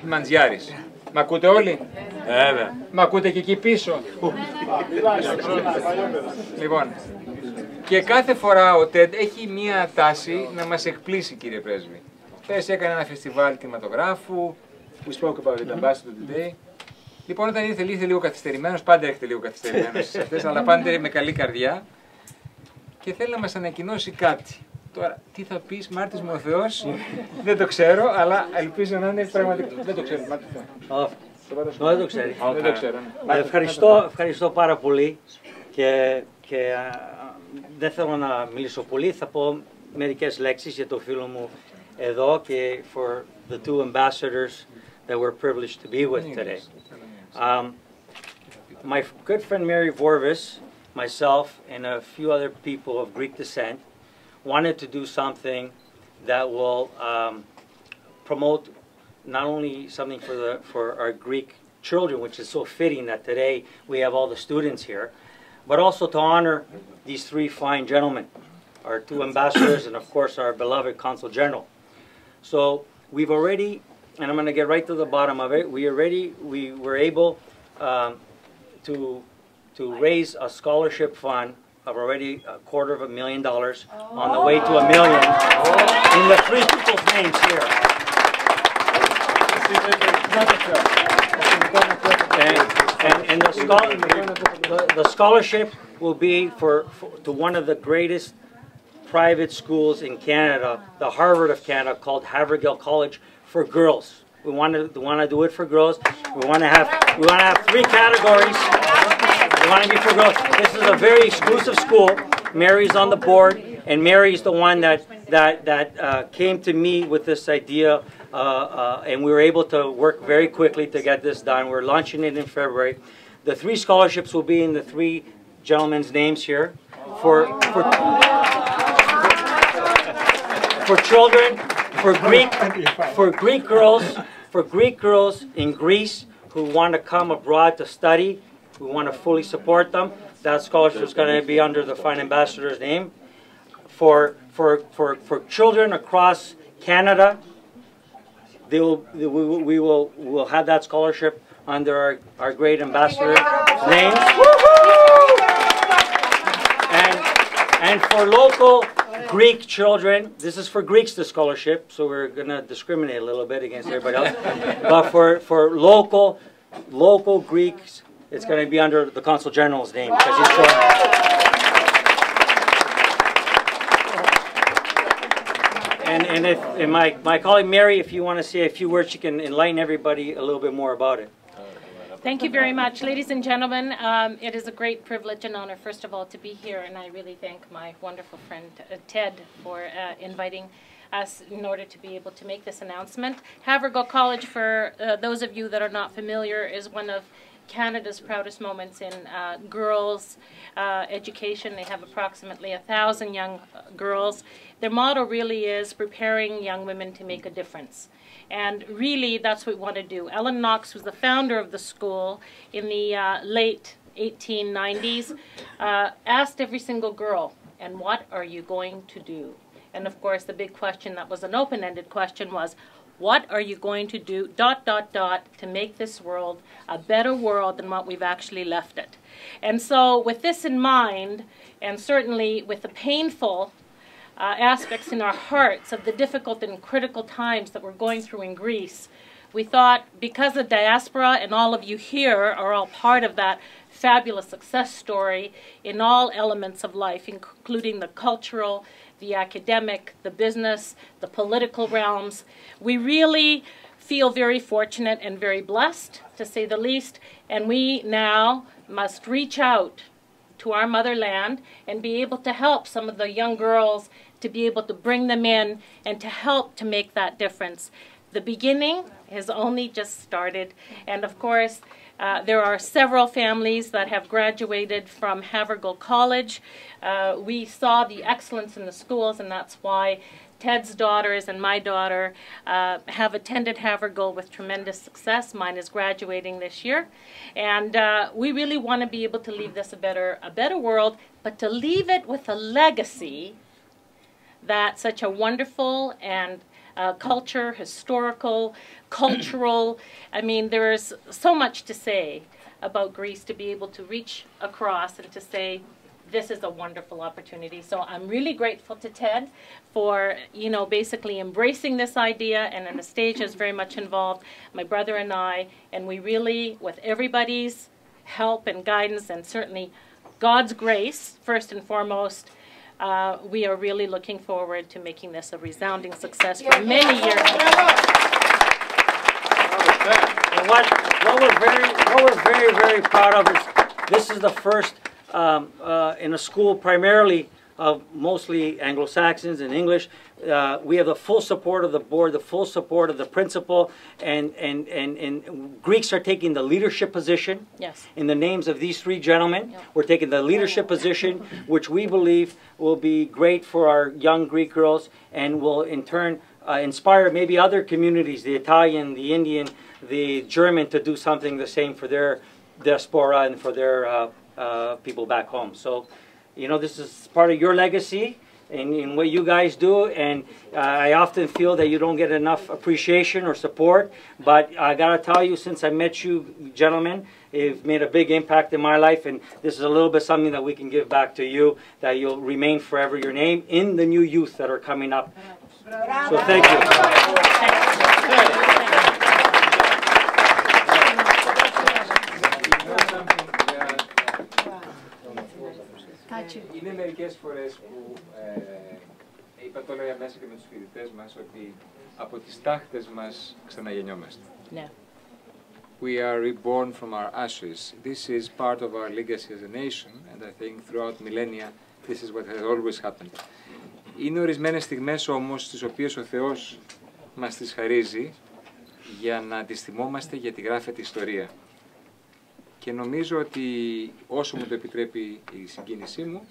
Μαντζιάρης. Μ' ακούτε όλοι? Μ' ακούτε και εκεί πίσω? Λοιπόν, και κάθε φορά ο TED έχει μία τάση να μας εκπλήσει, κύριε Πρέσβη. Πέρσι έκανε ένα φεστιβάλ κινηματογράφου, we spoke about it, Ambassador Today. Λοιπόν, όταν ήρθε λίγο καθυστερημένος, πάντα έρχεται λίγο καθυστερημένος σε αυτές, αλλά πάντα με καλή καρδιά και θέλει να μας ανακοινώσει κάτι. Τώρα, τι θα πεις, Μάρτης μου ο Θεός, δεν το ξέρω, αλλά ελπίζω να είναι πραγματικό. Δεν το ξέρω, Μάρτης. Δεν το ξέρει. Δεν το ξέρω. Ναι. Ευχαριστώ πάρα πολύ και δεν θέλω να μιλήσω πολύ, θα πω μερικές λέξεις για το φίλο μου εδώ και for the two ambassadors that we're privileged to be with today. My good friend Mary Vorvis, myself, and a few other people of Greek descent wanted to do something that will promote not only something for our Greek children, which is so fitting that today we have all the students here, but also to honor these three fine gentlemen, our two ambassadors, and of course our beloved Consul General. So we've already, and I'm going to get right to the bottom of it, we were able to raise a scholarship fund of already $250,000 on the way to $1 million in the three people's names here. And the scholarship will be to one of the greatest private schools in Canada, the Harvard of Canada, called Havergal College for girls. We want to do it for girls. We want to have three categories. We want to be for girls. This is a very exclusive school. Mary's on the board, and Mary's the one that came to me with this idea, and we were able to work very quickly to get this done. We're launching it in February. The three scholarships will be in the three gentlemen's names here for children, for Greek girls in Greece who want to come abroad to study. We want to fully support them. That scholarship is going to be under the Fine Ambassador's name. For children across Canada, we will have that scholarship under our great ambassador's name. And for local Greek children, this is for Greeks, the scholarship, so we're going to discriminate a little bit against everybody else. But for local Greeks, it's going to be under the Consul General's name because he's short. And my colleague Mary, if you want to say a few words, she can enlighten everybody a little bit more about it. Thank you very much. Ladies and gentlemen, it is a great privilege and honor, first of all, to be here, and I really thank my wonderful friend Ted for inviting us in order to be able to make this announcement. Havergal College, for those of you that are not familiar, is one of Canada's proudest moments in girls' education. They have approximately 1,000 young girls. Their motto really is preparing young women to make a difference. And really, that's what we want to do. Ellen Knox was the founder of the school in the late 1890s, asked every single girl, and what are you going to do? And of course, the big question that was an open-ended question was, what are you going to do, ... to make this world a better world than what we've actually left it? And so with this in mind, and certainly with the painful aspects in our hearts of the difficult and critical times that we're going through in Greece, we thought, because the diaspora and all of you here are all part of that fabulous success story in all elements of life, including the cultural, the academic, the business, the political realms, we really feel very fortunate and very blessed, to say the least, and we now must reach out to our motherland and be able to help some of the young girls, to be able to bring them in and to help to make that difference. The beginning has only just started, and of course there are several families that have graduated from Havergal College. We saw the excellence in the schools, and that's why Ted's daughters and my daughter have attended Havergal with tremendous success. Mine is graduating this year. And we really want to be able to leave this a better world, but to leave it with a legacy that such a wonderful and culture, historical, cultural. I mean, there is so much to say about Greece, to be able to reach across and to say, this is a wonderful opportunity. So I'm really grateful to Ted for, you know, basically embracing this idea, and Anastasia is very much involved, my brother and I, and we really, with everybody's help and guidance, and certainly God's grace, first and foremost, we are really looking forward to making this a resounding success for many years. And what we're very proud of is this is the first in a school primarily of mostly Anglo-Saxons and English. We have the full support of the board, the full support of the principal, and Greeks are taking the leadership position. Yes. In the names of these three gentlemen, Yep. we're taking the leadership position, which we believe will be great for our young Greek girls and will in turn inspire maybe other communities, the Italian, the Indian, the German, to do something the same for their diaspora and for their people back home. So, you know, this is part of your legacy in what you guys do, and I often feel that you don't get enough appreciation or support, but I gotta tell you, since I met you gentlemen, you've made a big impact in my life, and this is a little bit something that we can give back to you, that you'll remain forever your name in the new youth that are coming up. So thank you. Είναι μερικές φορές που είπα το λέω μέσα και με τους φοιτητές μας ότι από τις τάχτες μας ξαναγεννιόμαστε. Ναι. We are reborn from our ashes. This is part of our legacy as a nation, and I think throughout millennia this is what has always happened. Είναι ορισμένες στιγμές όμως τις οποίες ο Θεός μας τις χαρίζει για να τις θυμόμαστε, γιατί γράφεται ιστορία. Και νομίζω ότι όσο μου το επιτρέπει η συγκίνησή μου,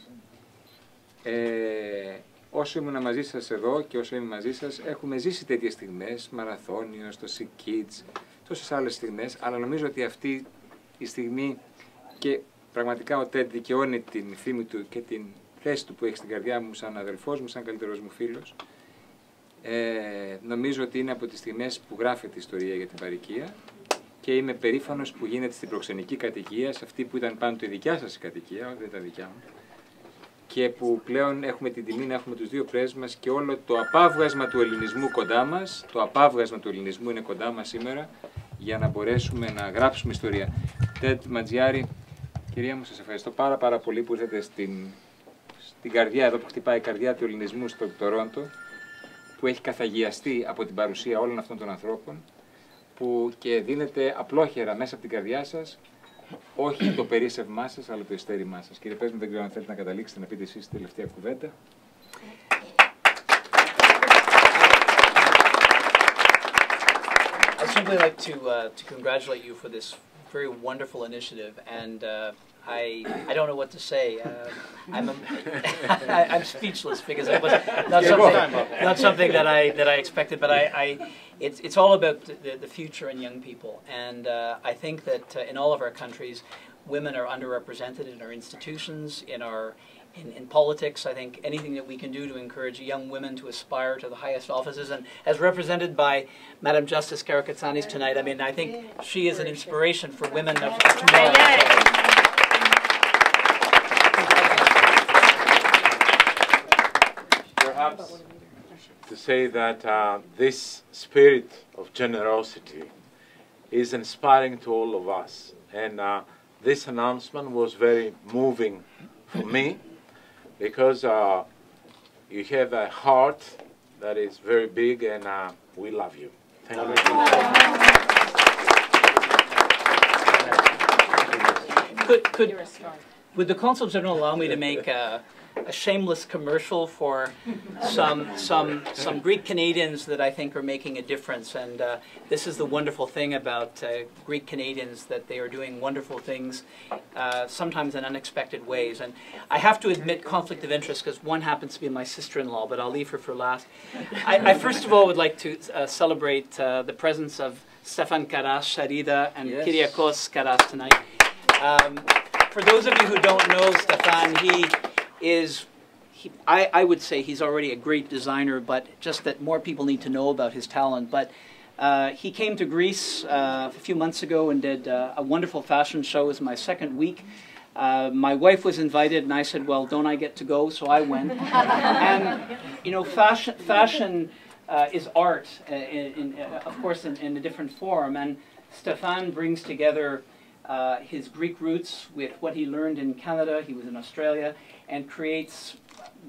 όσο ήμουν μαζί σας εδώ και όσο είμαι μαζί σας, έχουμε ζήσει τέτοιες στιγμές, μαραθώνιος, το Sea Kids, τόσες άλλες στιγμές, αλλά νομίζω ότι αυτή η στιγμή, και πραγματικά ο Τέντ δικαιώνει την φήμη του και την θέση του που έχει στην καρδιά μου σαν αδελφός μου, σαν καλύτερος μου φίλος, νομίζω ότι είναι από τις στιγμές που γράφεται η ιστορία για την παροικία. Και είμαι περήφανος που γίνεται στην προξενική κατοικία, σε αυτή που ήταν πάντοτε η δικιά σας κατοικία, όχι δεν ήταν δικιά μου, και που πλέον έχουμε την τιμή να έχουμε τους δύο πρέσβεις μας και όλο το απάβγασμα του ελληνισμού κοντά μας. Το απάβγασμα του ελληνισμού είναι κοντά μας σήμερα για να μπορέσουμε να γράψουμε ιστορία. Τέντ Ματζιάρη, κυρία μου, σας ευχαριστώ πάρα πολύ που ήρθατε στην καρδιά, εδώ που χτυπάει η καρδιά του ελληνισμού στο Τορόντο, που έχει καθαγιαστεί από την παρουσία όλων αυτών των ανθρώπων, που και δίνετε απλόχερα μέσα από την καρδιά σας, όχι το περίσσευμά σας, αλλά το ειστέρημά σας. Κύριε Πρέσβη, δεν ξέρω αν θέλετε να καταλήξετε, να πείτε εσείς τη τελευταία κουβέντα. I'd simply like to congratulate you for this very wonderful initiative, and I don't know what to say. I'm speechless because it was not something that I expected. But it's all about the future and young people, and I think that in all of our countries, women are underrepresented in our institutions, in politics. I think anything that we can do to encourage young women to aspire to the highest offices, and as represented by Madam Justice Karakatsanis tonight, I mean, I think she is an inspiration for women of tomorrow. Perhaps to say that this spirit of generosity is inspiring to all of us, and this announcement was very moving for me, because you have a heart that is very big, and we love you. Thank you. Would the Consul General allow me to make a shameless commercial for some Greek Canadians that I think are making a difference? And this is the wonderful thing about Greek Canadians, that they are doing wonderful things, sometimes in unexpected ways. And I have to admit conflict of interest, because one happens to be my sister-in-law, but I'll leave her for last. I first of all would like to celebrate the presence of Stefan Karas, Sharida, and Kyriakos Karas tonight. For those of you who don't know Stefan, I would say he's already a great designer, but just that more people need to know about his talent. But he came to Greece a few months ago and did a wonderful fashion show. It was my second week. My wife was invited, and I said, well, don't I get to go? So I went. And, you know, fashion is art, of course, in a different form. And Stefan brings together his Greek roots with what he learned in Canada, he was in Australia, and creates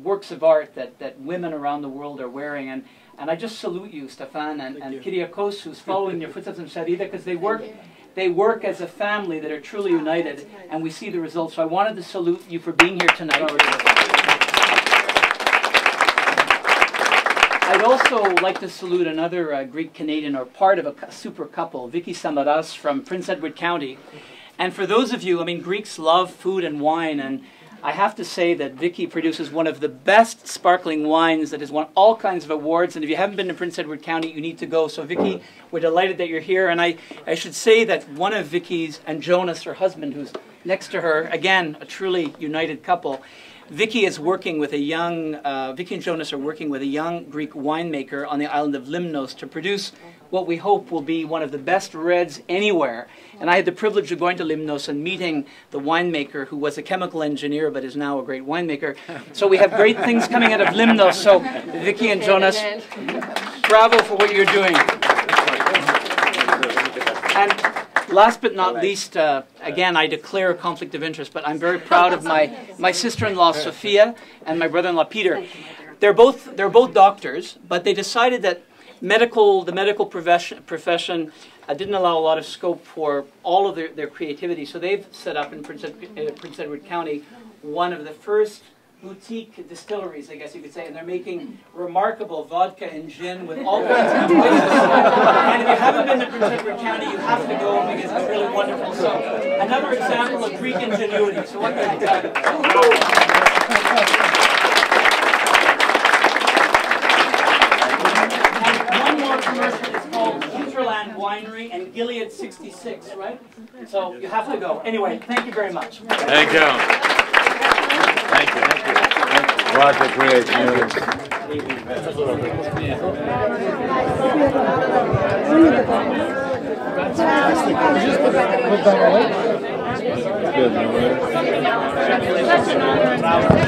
works of art that women around the world are wearing. And I just salute you, Stefan, and Kyriakos, who's following your footsteps, and Sarita, because they work as a family that are truly united, and we see the results. So I wanted to salute you for being here tonight. I'd also like to salute another Greek-Canadian, or part of a super couple, Vicky Samaras from Prince Edward County. And for those of you, I mean, Greeks love food and wine, and I have to say that Vicky produces one of the best sparkling wines that has won all kinds of awards. And if you haven't been to Prince Edward County, you need to go. So Vicky, we're delighted that you're here. And I should say that one of Vicky's, and Jonas, her husband, who's next to her, again, a truly united couple, Vicky is working with a young, Vicky and Jonas are working with a young Greek winemaker on the island of Limnos to produce what we hope will be one of the best reds anywhere. And I had the privilege of going to Limnos and meeting the winemaker, who was a chemical engineer but is now a great winemaker. So we have great things coming out of Limnos. So Vicky and Jonas, bravo for what you're doing. And last but not least, again, I declare a conflict of interest, but I'm very proud of my sister-in-law, Sophia, and my brother-in-law, Peter. They're both doctors, but they decided that the medical profession didn't allow a lot of scope for all of their creativity. So they've set up in Prince Edward County one of the first boutique distilleries, I guess you could say, and they're making remarkable vodka and gin with all kinds of spices. And if you haven't been to Prince Edward County, you have to go because it's really wonderful. So another example of Greek ingenuity. So what can I tell you? And one more commercial. It's called Hinterland Winery and Gilead 66, right? So you have to go. Anyway, thank you very much. Thank you. Thank you. Thank you. What a great news. Fantastic.